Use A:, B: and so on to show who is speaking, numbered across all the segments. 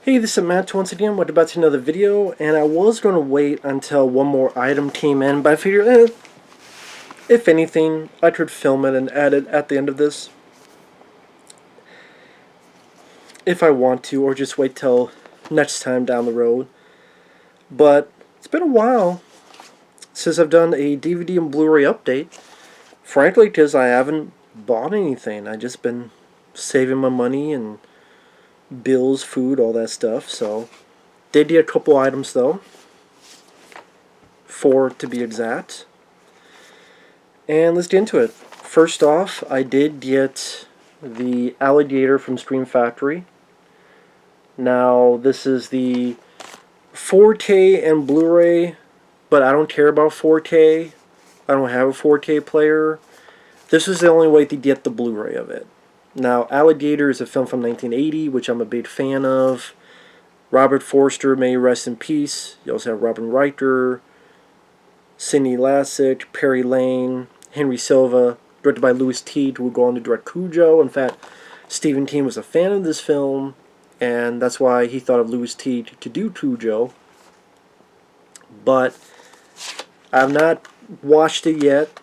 A: Hey, this is Matt once again. Welcome back to another video, and I was going to wait until one more item came in, but I figured, if anything, I could film it and add it at the end of this, if I want to, or just wait till next time down the road. But it's been a while since I've done a DVD and Blu-ray update, frankly, because I haven't bought anything. I've just been saving my money and bills, food, all that stuff, so did get a couple items though. 4 to be exact. And let's get into it. First off, I did get the Alligator from Scream Factory. Now, this is the 4K and Blu-ray, but I don't care about 4K. I don't have a 4K player. This is the only way to get the Blu-ray of it. Now, Alligator is a film from 1980, which I'm a big fan of. Robert Forster, may he rest in peace. You also have Robin Riker, Sidney Lassick, Perry Lane, Henry Silva, directed by Louis Teague, who would go on to direct Cujo. In fact, Stephen King was a fan of this film, and that's why he thought of Louis Teague to do Cujo. But I've not watched it yet,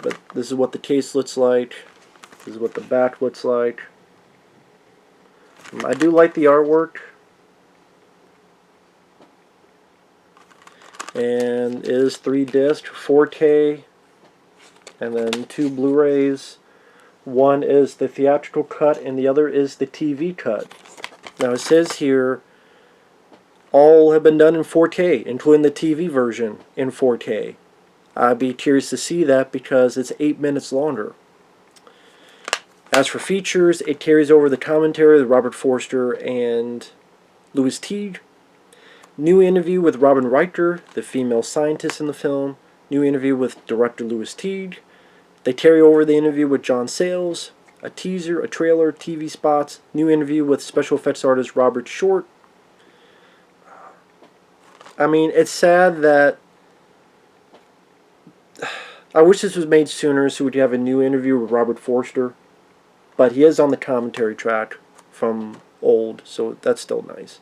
A: but this is what the case looks like. This is what the back looks like. I do like the artwork. And it is 3 discs, 4K, and then 2 Blu-rays. One is the theatrical cut and the other is the TV cut. Now it says here all have been done in 4K, including the TV version in 4K. I'd be curious to see that because it's 8 minutes longer. As for features, it carries over the commentary of Robert Forster and Louis Teague. New interview with Robin Riker, the female scientist in the film. New interview with director Louis Teague. They carry over the interview with John Sayles. A teaser, a trailer, TV spots. New interview with special effects artist Robert Short. I mean, it's sad that I wish this was made sooner so we could have a new interview with Robert Forster. But he is on the commentary track from old, so that's still nice.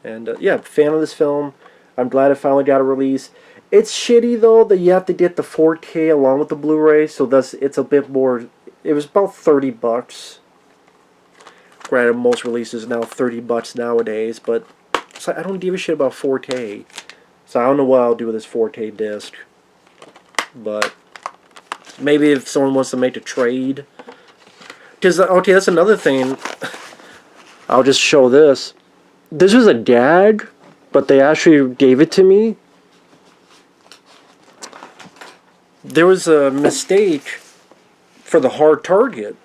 A: And yeah, fan of this film. I'm glad it finally got a release. It's shitty though that you have to get the 4K along with the Blu-ray, so it's a bit more. It was about $30. Granted, most releases are now $30 nowadays, but it's like, I don't give a shit about 4K, so I don't know what I'll do with this 4K disc. But maybe if someone wants to make a trade. Because, okay, that's another thing. I'll just show this. This was a gag, but they actually gave it to me. There was a mistake for the hard target.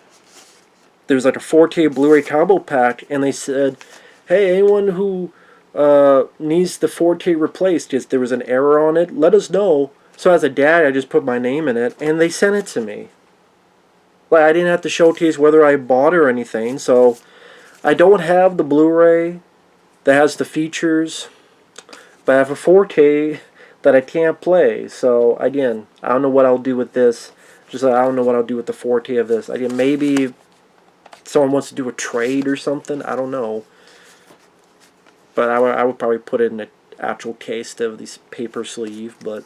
A: There was like a 4K Blu-ray combo pack, and they said, hey, anyone who needs the 4K replaced, because there was an error on it, let us know. So as a gag, I just put my name in it, and they sent it to me. Like, I didn't have to showcase whether I bought it or anything, so I don't have the Blu-ray that has the features, but I have a 4K that I can't play. So again, I don't know what I'll do with this. Just I don't know what I'll do with the 4K of this. Again, maybe someone wants to do a trade or something. I don't know, but I would probably put it in an actual case of this paper sleeve. But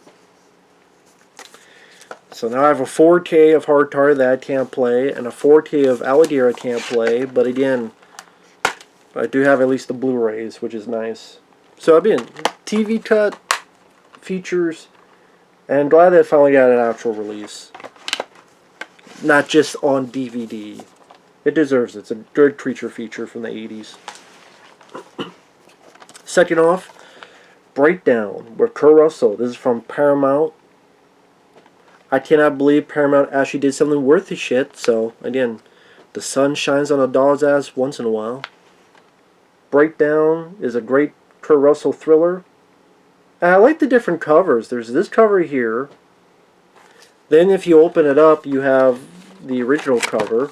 A: so now I have a 4K of Hard Target that I can't play, and a 4K of Alligator I can't play. But again, I do have at least the Blu-rays, which is nice. So again, TV cut, features, and I'm glad that I finally got an actual release. Not just on DVD. It deserves it. It's a good creature feature from the 80s. Second off, Breakdown with Kurt Russell. This is from Paramount. I cannot believe Paramount actually did something worth the shit. So, again, the sun shines on a doll's ass once in a while. Breakdown is a great Kurt Russell thriller. And I like the different covers. There's this cover here. Then if you open it up, you have the original cover.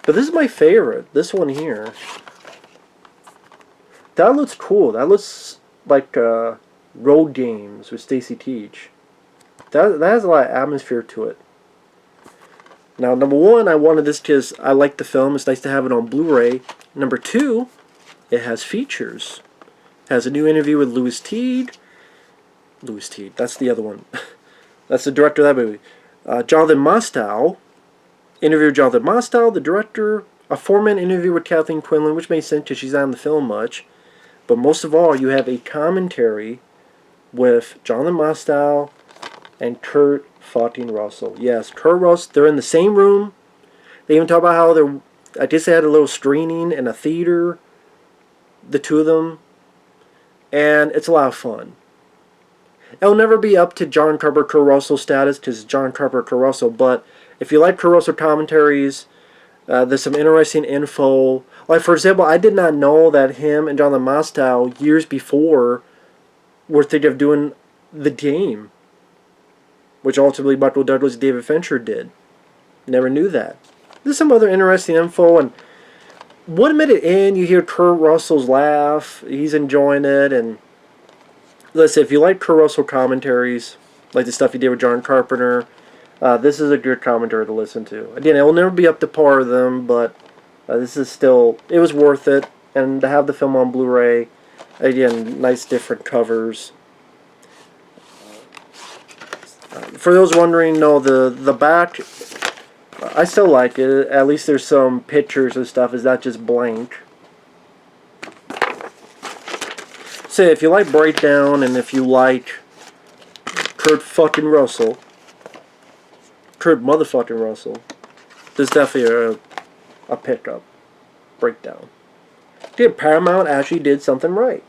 A: But this is my favorite. This one here. That looks cool. That looks like Road Games with Stacy Teach. That has a lot of atmosphere to it. Now, number one, I wanted this because I like the film. It's nice to have it on Blu-ray. Number two, it has features. It has a new interview with Louis Teed. Louis Teed, that's the other one. That's the director of that movie. Jonathan Mostow. Interview with Jonathan Mostow, the director. A 4-minute interview with Kathleen Quinlan, which makes sense because she's not in the film much. But most of all, you have a commentary with Jonathan Mostow and Kurt fucking Russell. Yes, Kurt Russell. They're in the same room. They even talk about how they're. I guess they had a little screening in a theater. The two of them, and it's a lot of fun. It'll never be up to John Carper Kurt Russell status because John Carper Kurt Russell. But if you like Kurt Russell commentaries, there's some interesting info. Like for example, I did not know that him and Jonathan Mostow years before were thinking of doing The Game, which ultimately Michael Douglas and David Fincher did. Never knew that. There's some other interesting info, and 1 minute in, you hear Kurt Russell's laugh. He's enjoying it, and listen, if you like Kurt Russell commentaries, like the stuff he did with John Carpenter, this is a good commentary to listen to. Again, it will never be up to par with them, but this is still, it was worth it, and to have the film on Blu-ray, again, nice different covers. For those wondering, no, the back, I still like it. At least there's some pictures and stuff. It's not just blank. So if you like Breakdown and if you like Kurt fucking Russell, Kurt motherfucking Russell, there's definitely a pickup. Breakdown. Dude, Paramount actually did something right.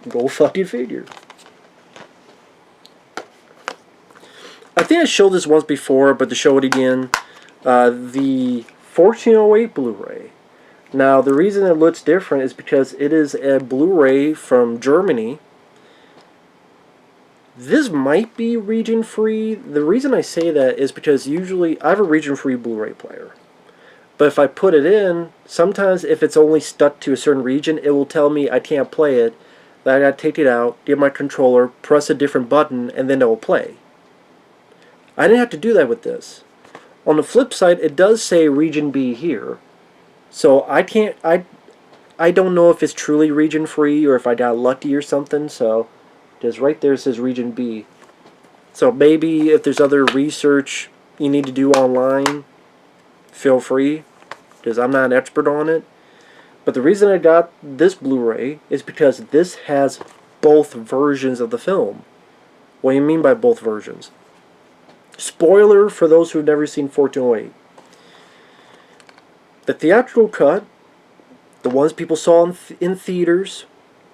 A: Go fucking figure. I think I showed this once before, but to show it again, the 1408 Blu-ray. Now, the reason it looks different is because it is a Blu-ray from Germany. This might be region-free. The reason I say that is because usually I have a region-free Blu-ray player. But if I put it in, sometimes if it's only stuck to a certain region, it will tell me I can't play it. That I gotta take it out, get my controller, press a different button, and then it will play. I didn't have to do that with this. On the flip side, it does say region B here. So I can't, I don't know if it's truly region free or if I got lucky or something, so just right there it says region B. So maybe if there's other research you need to do online, feel free, because I'm not an expert on it. But the reason I got this Blu-ray is because this has both versions of the film. What do you mean by both versions? Spoiler for those who have never seen 1408. The theatrical cut, the ones people saw in theaters,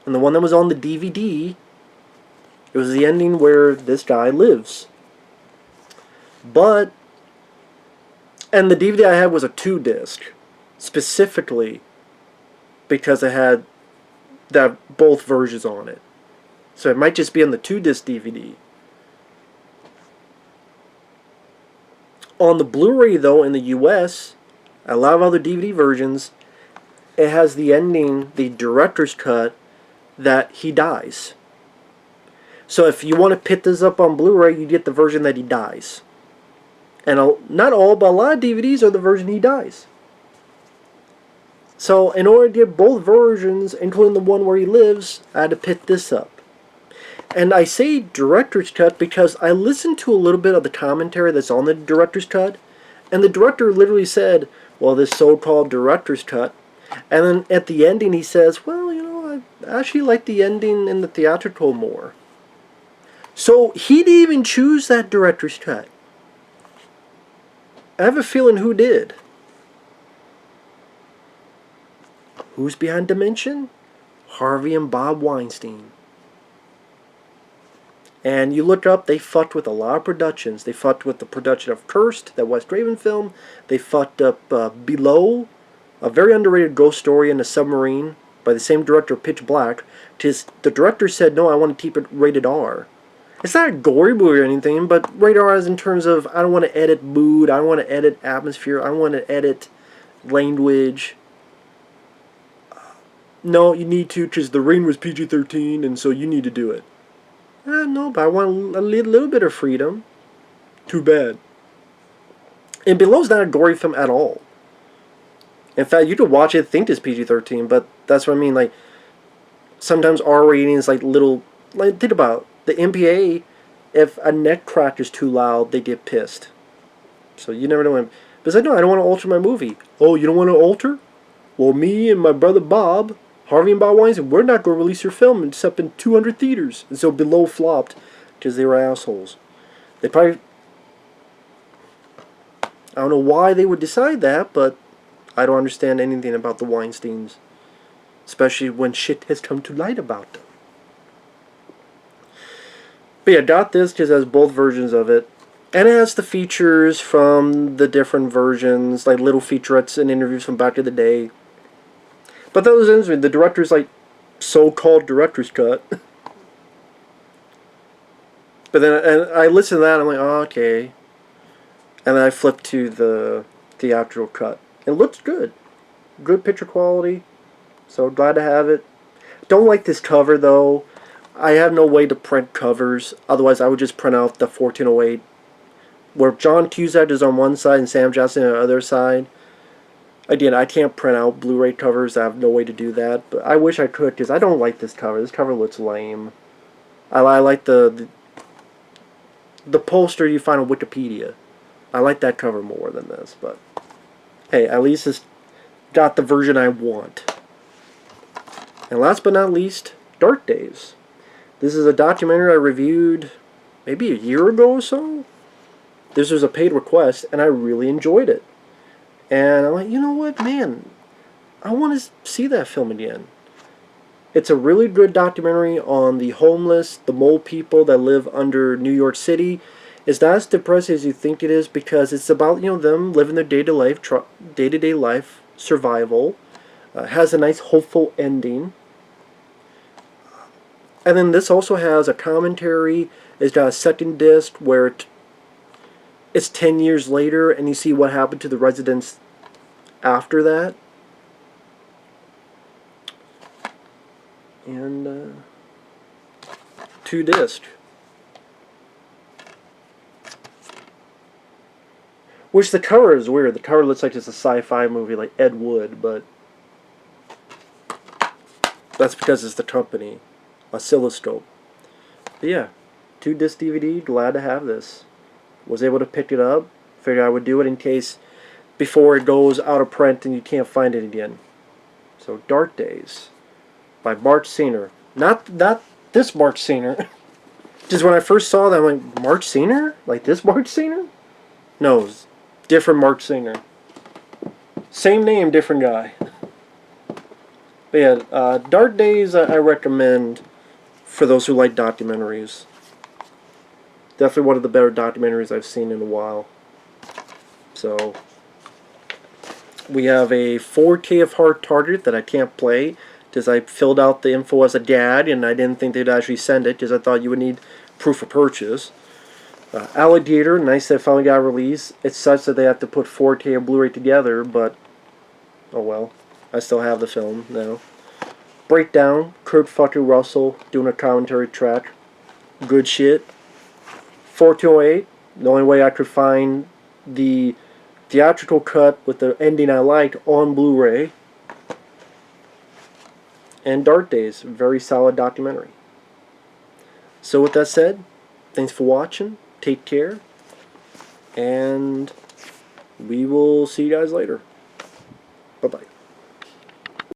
A: and the one that was on the DVD, it was the ending where this guy lives. But, and the DVD I had was a 2-disc, specifically because it had both versions on it. So it might just be on the 2-disc DVD. On the Blu-ray, though, in the US, a lot of other DVD versions, it has the ending, the director's cut, that he dies. So if you want to pit this up on Blu-ray, you get the version that he dies. And not all, but a lot of DVDs are the version he dies. So in order to get both versions, including the one where he lives, I had to pit this up. And I say director's cut because I listened to a little bit of the commentary that's on the director's cut, and the director literally said, well, this so-called director's cut, and then at the ending he says, well, you know, I actually like the ending in the theatrical more. So he didn't even choose that director's cut. I have a feeling who did. Who's behind Dimension? Harvey and Bob Weinstein. And you look up, they fucked with a lot of productions. They fucked with the production of Cursed, that Wes Craven film. They fucked up Below, a very underrated ghost story in a submarine by the same director of Pitch Black. The director said, no, I want to keep it rated R. It's not a gory movie or anything, but rated R is in terms of, I don't want to edit mood, I don't want to edit atmosphere, I don't want to edit language. No, you need to, because The Ring was PG-13, and so you need to do it. No, but I want a little bit of freedom. Too bad. And Below's not a gory film at all. In fact, you could watch it, think it's PG-13, but that's what I mean. Like, sometimes R ratings, like little, like think about it. The MPA. If a neck crack is too loud, they get pissed. So you never know when. But it's like, no, I don't want to alter my movie. Oh, you don't want to alter? Well, me and my brother Bob, Harvey and Bob Weinstein, we're not going to release your film except in 200 theaters. And so Below flopped because they were assholes. They probably. I don't know why they would decide that, but I don't understand anything about the Weinsteins. Especially when shit has come to light about them. But yeah, got this because it has both versions of it. And it has the features from the different versions, like little featurettes and interviews from back in the day. But that was interesting. The director's like so-called director's cut. But then and I listened to that and I'm like, oh, okay. And then I flipped to the theatrical cut. It looks good. Good picture quality. So glad to have it. Don't like this cover though. I have no way to print covers. Otherwise I would just print out the 1408 where John Cusack is on one side and Sam Jackson on the other side. Again, I can't print out Blu-ray covers. I have no way to do that. But I wish I could because I don't like this cover. This cover looks lame. I like the poster you find on Wikipedia. I like that cover more than this. But hey, at least it's got the version I want. And last but not least, Dark Days. This is a documentary I reviewed maybe a year ago or so. This was a paid request, and I really enjoyed it. And I'm like, you know what, man, I want to see that film again. It's a really good documentary on the homeless, the mole people that live under New York City. It's not as depressing as you think it is because it's about, you know, them living their day-to-day life, survival. Has a nice hopeful ending. And then this also has a commentary. It's got a second disc where it's 10 years later and you see what happened to the residents after that. And 2 discs. Which the cover is weird. The cover looks like it's a sci-fi movie like Ed Wood, but that's because it's the company. Oscilloscope. But yeah, 2 disc DVD, glad to have this. Was able to pick it up. Figured I would do it in case before it goes out of print and you can't find it again. So Dark Days by Mark Senior. Not this Mark Senior. Just when I first saw that, I'm like, Mark Senior? Like this Mark Senior? No, different Mark Senior. Same name, different guy. But yeah, Dark Days I recommend for those who like documentaries. Definitely one of the better documentaries I've seen in a while. So, we have a 4K of Hard Target that I can't play because I filled out the info as a dad and I didn't think they'd actually send it because I thought you would need proof of purchase. Alligator, nice that it finally got released. It's such that they have to put 4K and Blu-ray together, but oh well. I still have the film now. Breakdown, Kurt fucking Russell doing a commentary track. Good shit. 1408, the only way I could find the theatrical cut with the ending I liked on Blu-ray. And Dark Days, very solid documentary. So with that said, thanks for watching. Take care. And we will see you guys later. Bye-bye.